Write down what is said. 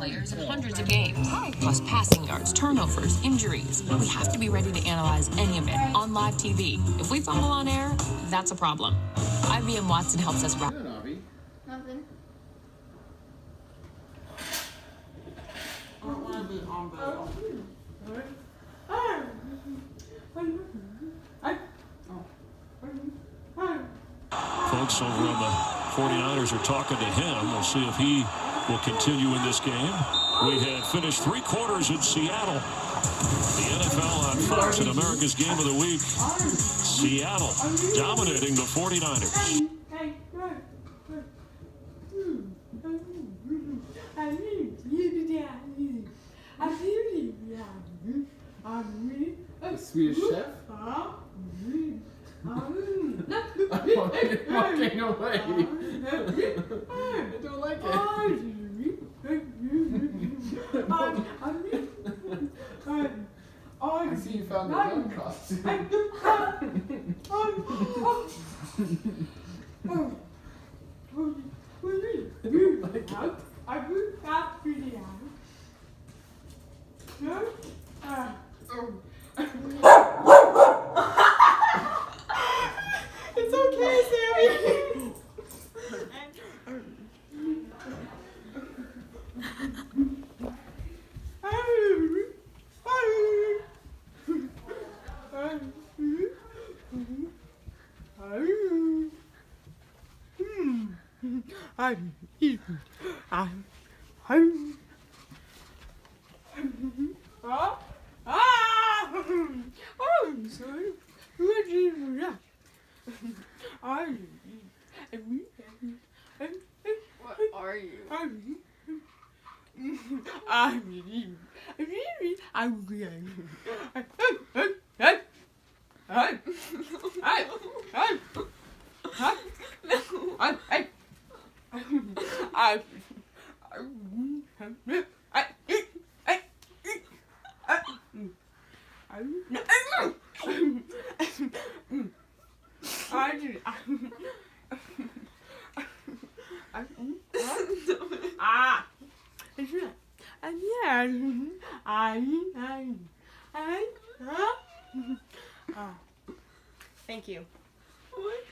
players in hundreds of games, plus passing yards, turnovers, injuries. We have to be ready to analyze any of it on live TV. If we fumble on air, that's a problem. IBM Watson helps us wrap. Nothing. I don't want to be on bed. Folks over on the 49ers are talking to him. We'll see if he will continue in this game. We had finished 3 quarters in Seattle. The NFL on Fox and America's Game of the Week. Seattle dominating the 49ers. The Swedish chef? I'm walking away. I don't like it. I see you found the dog costume. It's okay, Sammy. I'm sorry. What are you? Thank you. What?